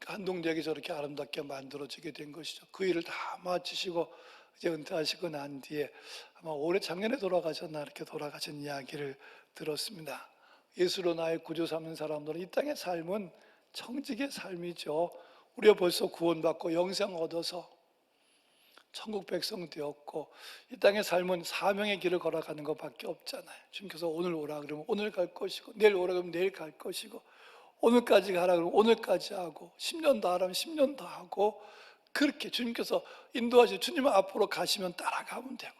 한동대학이 저렇게 아름답게 만들어지게 된 것이죠. 그 일을 다 마치시고 이제 은퇴하시고 난 뒤에 아마 올해 작년에 돌아가셨나 이렇게 돌아가신 이야기를 들었습니다. 예수로 나의 구주 삼는 사람들은 이 땅의 삶은 청직의 삶이죠. 우리가 벌써 구원받고 영생 얻어서 천국 백성 되었고, 이 땅의 삶은 사명의 길을 걸어가는 것밖에 없잖아요. 주님께서 오늘 오라 그러면 오늘 갈 것이고, 내일 오라 그러면 내일 갈 것이고, 오늘까지 가라 그러면 오늘까지 하고, 10년 더 하라면 10년 더 하고, 그렇게 주님께서 인도하시고 주님 앞으로 가시면 따라가면 되고,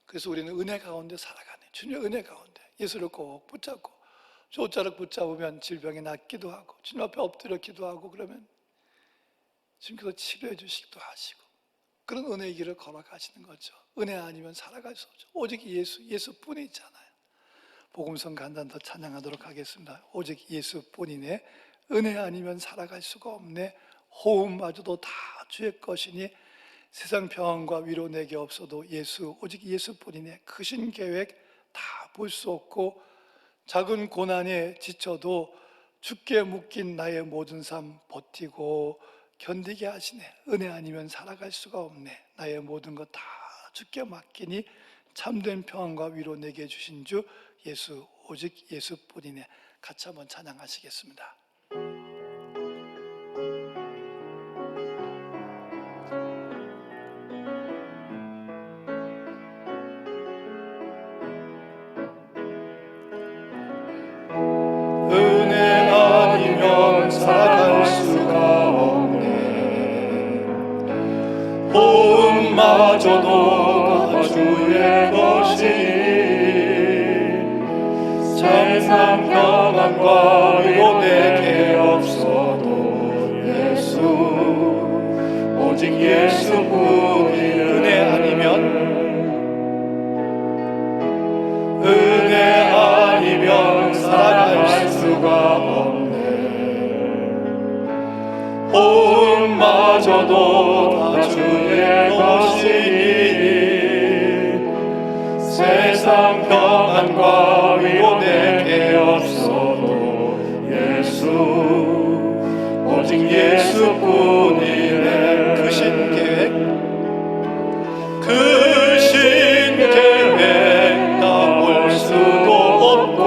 그래서 우리는 은혜 가운데 살아가네. 주님의 은혜 가운데 예수를 꼭 붙잡고, 조자를 붙잡으면 질병이 낫기도 하고, 주님 앞에 엎드려 기도하고 그러면 주님께서 치료해 주시기도 하시고, 그런 은혜의 길을 걸어가시는 거죠. 은혜 아니면 살아갈 수 없죠. 오직 예수뿐이잖아요. 복음성 간단 더 찬양하도록 하겠습니다. 오직 예수뿐이네, 은혜 아니면 살아갈 수가 없네, 호흡마저도 다 주의 것이니 세상 평안과 위로 내게 없어도 오직 예수뿐이네. 크신 계획 다 볼 수 없고, 작은 고난에 지쳐도 주께 묶인 나의 모든 삶 버티고 견디게 하시네. 은혜 아니면 살아갈 수가 없네. 나의 모든 것 다 주께 맡기니 참된 평안과 위로 내게 주신 주 예수, 오직 예수뿐이네. 같이 한번 찬양하시겠습니다. 은혜 아니면 살아갈 수가 없네. 호흡마저도 다 주의 것이니 세상 평안과 위로 내게 없어도 예수, 오직 예수뿐이. 은혜 아니면 살아갈 수가 없네. 호흡마저도 다 주의 것이니 세상 평안과 위로 내게 없어도 예수, 오직 예수뿐이네. 크신 계획 다 볼 수도 없고,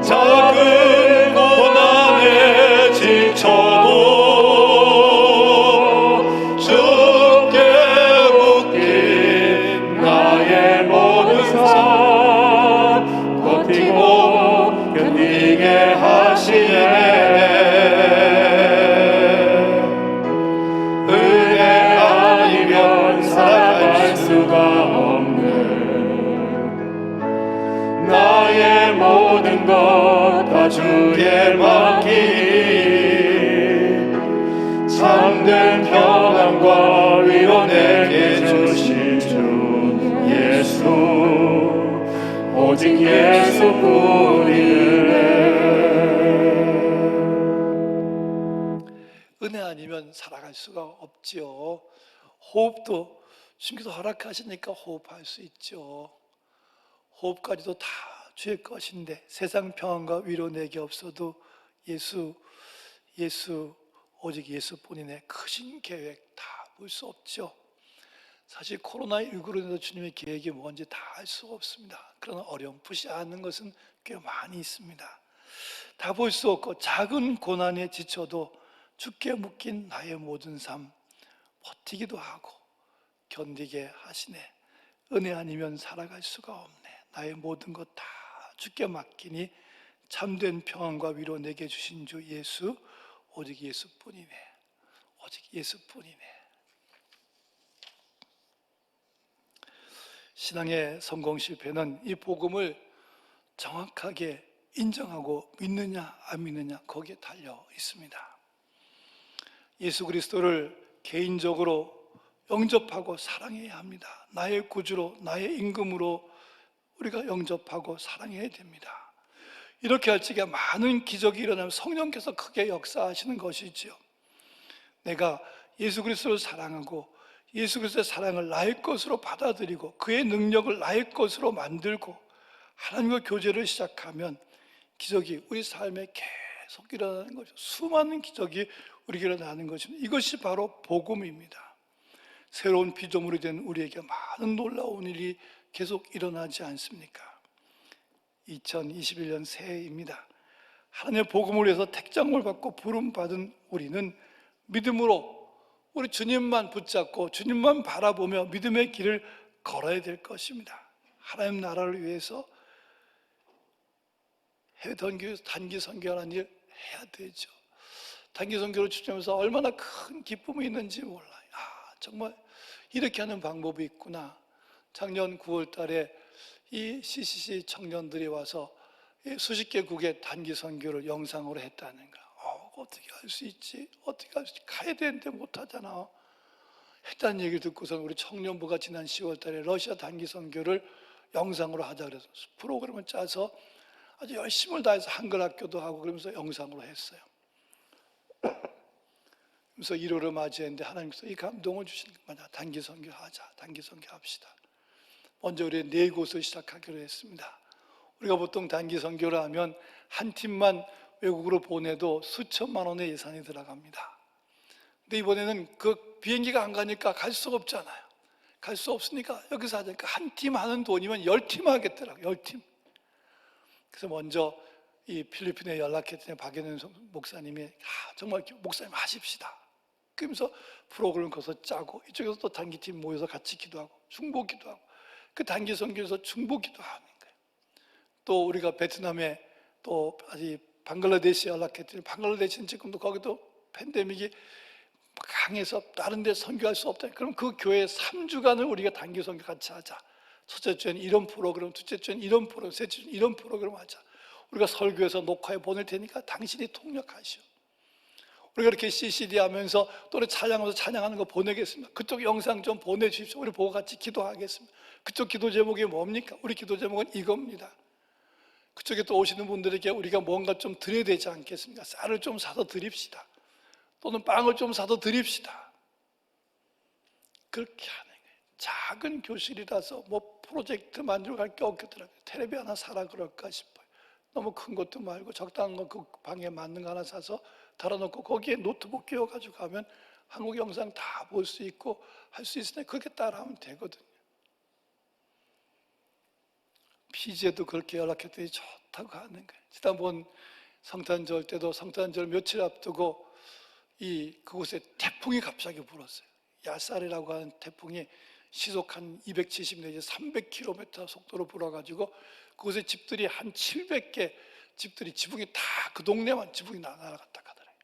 작은 고난에 지쳐도 주께 묶인 나의 모든 삶 버티고 견디게 하시네. 은혜 아니면 살아갈 수가 없네. 나의 모든 것 다 주께 맡기니 참된 평안과 위로 내게 주신 주 예수, 오직 예수뿐이네. 은혜 아니면 살아갈 수가 없지요. 호흡도 주님께서 허락하시니까 호흡할 수 있죠. 호흡까지도 다 주의 것인데 세상 평안과 위로 내게 없어도 예수, 오직 예수뿐이네. 크신 계획 다 볼 수 없죠. 사실 코로나19로 인해서 주님의 계획이 뭔지 다 알 수가 없습니다. 그러나 어렴풋이 아는 것은 꽤 많이 있습니다. 다 볼 수 없고 작은 고난에 지쳐도 주께 묶인 나의 모든 삶 버티기도 하고 견디게 하시네. 은혜 아니면 살아갈 수가 없네. 나의 모든 것 다 주께 맡기니 참된 평안과 위로 내게 주신 주 예수, 오직 예수뿐이네. 오직 예수뿐이네. 신앙의 성공 실패는 이 복음을 정확하게 인정하고 믿느냐 안 믿느냐 거기에 달려 있습니다. 예수 그리스도를 개인적으로 영접하고 사랑해야 합니다. 나의 구주로, 나의 임금으로 우리가 영접하고 사랑해야 됩니다. 이렇게 할 적에 많은 기적이 일어나면 성령께서 크게 역사하시는 것이지요. 내가 예수 그리스도를 사랑하고 예수 그리스도의 사랑을 나의 것으로 받아들이고 그의 능력을 나의 것으로 만들고 하나님과 교제를 시작하면 기적이 우리 삶에 계속 일어나는 거죠. 수많은 기적이 우리에게 일어나는 것입니다. 이것이 바로 복음입니다. 새로운 피조물이 된 우리에게 많은 놀라운 일이 계속 일어나지 않습니까? 2021년 새해입니다. 하나님의 복음을 위해서 택장을 받고 부름받은 우리는 믿음으로 우리 주님만 붙잡고 주님만 바라보며 믿음의 길을 걸어야 될 것입니다. 하나님 나라를 위해서 해외 단기 선교하는 일 해야 되죠. 단기 선교를 추진하면서 얼마나 큰 기쁨이 있는지 몰라요. 정말 이렇게 하는 방법이 있구나. 작년 9월 달에 이 CCC 청년들이 와서 수십 개국의 단기 선교를 영상으로 했다는 거야. 어떻게 할 수 있지? 어떻게 할 수 있지? 가야 되는데 못하잖아. 했다는 얘기를 듣고서 우리 청년부가 지난 10월 달에 러시아 단기 선교를 영상으로 하자 그래서 프로그램을 짜서 아주 열심을 다해서 한글 학교도 하고 그러면서 영상으로 했어요. 그래서 1월을 맞이했는데 하나님께서 이 감동을 주시는 거야. 단기 선교 하자. 단기 선교 합시다. 먼저 우리 4곳을 시작하기로 했습니다. 우리가 보통 단기 선교를 하면 한 팀만 외국으로 보내도 수천만 원의 예산이 들어갑니다. 근데 이번에는 그 비행기가 안 가니까 갈 수가 없잖아요. 갈 수 없으니까 여기서 하자니까 한 팀 하는 돈이면 10팀 하겠더라고요. 10팀. 그래서 먼저 이 필리핀에 연락했더니 박연현 목사님이 정말 목사님 하십시다. 그러면서 프로그램을 거기서 짜고 이쪽에서 또 단기팀 모여서 같이 기도하고 중보 기도하고 그 단기 선교에서 중보 기도하는 거예요. 또 우리가 베트남에 또 아직 방글라데시 연락했더니 방글라데시는 지금도 거기도 팬데믹이 강해서 다른 데 선교할 수 없다. 그럼 그 교회 3주간을 우리가 단기 선교 같이 하자. 첫째 주에는 이런 프로그램, 둘째 주에는 이런 프로그램, 셋째 주에는 이런 프로그램 하자. 우리가 설교해서 녹화해 보낼 테니까 당신이 통역하시오. 우리가 이렇게 CCD 하면서 또 우리 찬양하면서 찬양하는 거 보내겠습니다. 그쪽 영상 좀 보내주십시오. 우리 보고 같이 기도하겠습니다. 그쪽 기도 제목이 뭡니까? 우리 기도 제목은 이겁니다. 그쪽에 또 오시는 분들에게 우리가 뭔가 좀 드려야 되지 않겠습니까? 쌀을 좀 사서 드립시다. 또는 빵을 좀 사서 드립시다. 그렇게 하는 거예요. 작은 교실이라서 뭐 프로젝트 만들어 갈 게 없겠더라고요. 텔레비 하나 사라 그럴까 싶어요. 너무 큰 것도 말고 적당한 거 그 방에 맞는 거 하나 사서 달아놓고 거기에 노트북 끼워가지고 가면 한국 영상 다 볼 수 있고 할 수 있으니 그렇게 따라하면 되거든요. 피지에도 그렇게 연락했더니 좋다고 하는 거예요. 지난번 성탄절 때도 성탄절 며칠 앞두고 그곳에 태풍이 갑자기 불었어요. 야살이라고 하는 태풍이 시속 한 270 내지 300km 속도로 불어가지고 그곳에 집들이 한 700개 집들이 지붕이 다 그 동네만 지붕이 날아갔다 가더라고요.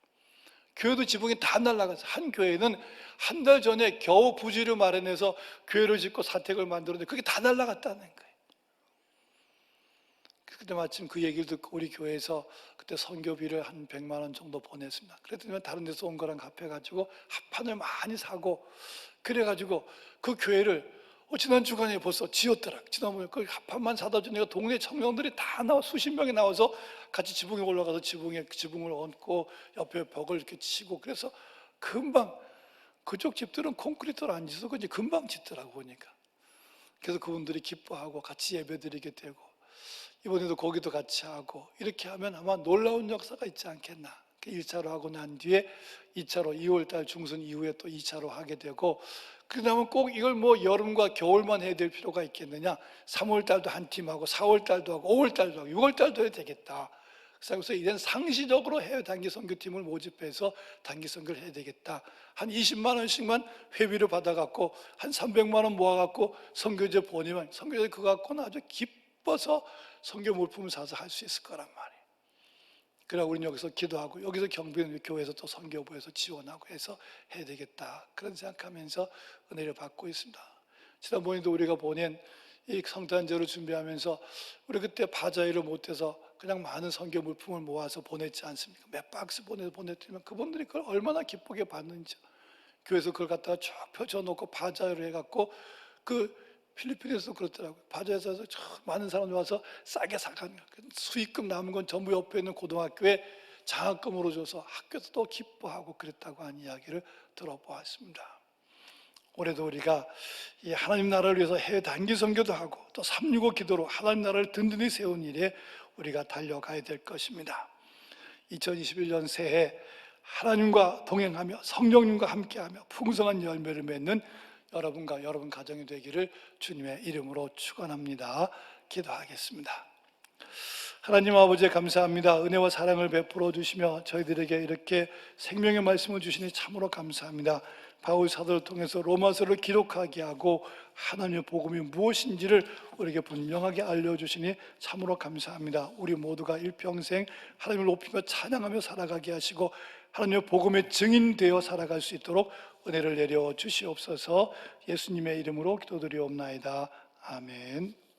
교회도 지붕이 다 날아갔어요. 한 교회는 한 달 전에 겨우 부지를 마련해서 교회를 짓고 사택을 만들었는데 그게 다 날아갔다는 거예요. 그때 마침 그 얘기를 듣고 우리 교회에서 그때 선교비를 한 100만 원 정도 보냈습니다. 그랬더니 다른 데서 온 거랑 합해가지고 합판을 많이 사고 그래가지고 그 교회를 지난 주간에 벌써 지었더라. 지난번에 그 합판만 사다 주니까 동네 청년들이 다 나와 수십 명이 나와서 같이 지붕에 올라가서 지붕을 얹고 옆에 벽을 이렇게 치고 그래서 금방 그쪽 집들은 콘크리트를 안 짓고 이제 금방 짓더라고 보니까. 그래서 그분들이 기뻐하고 같이 예배드리게 되고 이번에도 거기도 같이 하고 이렇게 하면 아마 놀라운 역사가 있지 않겠나. 1차로 하고 난 뒤에 2차로 2월달 중순 이후에 또 2차로 하게 되고 그러면 꼭 이걸 뭐 여름과 겨울만 해야 될 필요가 있겠느냐. 3월달도 한 팀하고 4월달도 하고 5월달도 하고 6월달도 해야 되겠다. 그래서 이젠 상시적으로 해외 단기 선교팀을 모집해서 단기 선교를 해야 되겠다. 한 20만 원씩만 회비를 받아갖고 한 300만 원 모아갖고 선교제 보내면 선교제 그거 갖고는 아주 기뻐서 선교 물품을 사서 할 수 있을 거란 말이에요. 그래 우리는 여기서 기도하고 여기서 경비는 교회에서 또 선교부에서 지원하고 해서 해야 되겠다. 그런 생각하면서 은혜를 받고 있습니다. 지난번에도 우리가 보낸 이 성탄절을 준비하면서 우리 그때 바자회를 못해서 그냥 많은 선교 물품을 모아서 보냈지 않습니까? 몇 박스 보냈더니 그분들이 그걸 얼마나 기쁘게 받는지 교회에서 그걸 갖다가 쭉 펼쳐놓고 바자회를 해갖고 그 필리핀에서도 그렇더라고요. 바자회사에서 많은 사람들이 와서 싸게 사가는 수익금 남은 건 전부 옆에 있는 고등학교에 장학금으로 줘서 학교에서 또 기뻐하고 그랬다고 하는 이야기를 들어보았습니다. 올해도 우리가 이 하나님 나라를 위해서 해외 단기 선교도 하고 또 365 기도로 하나님 나라를 든든히 세운 일에 우리가 달려가야 될 것입니다. 2021년 새해 하나님과 동행하며 성령님과 함께하며 풍성한 열매를 맺는 여러분과 여러분 가정이 되기를 주님의 이름으로 축원합니다. 기도하겠습니다. 하나님 아버지 감사합니다. 은혜와 사랑을 베풀어 주시며 저희들에게 이렇게 생명의 말씀을 주시니 참으로 감사합니다. 바울 사도를 통해서 로마서를 기록하게 하고 하나님의 복음이 무엇인지를 우리에게 분명하게 알려주시니 참으로 감사합니다. 우리 모두가 일평생 하나님을 높이며 찬양하며 살아가게 하시고 하나님의 복음의 증인되어 살아갈 수 있도록 은혜를 내려 주시옵소서. 예수님의 이름으로 기도드리옵나이다. 아멘.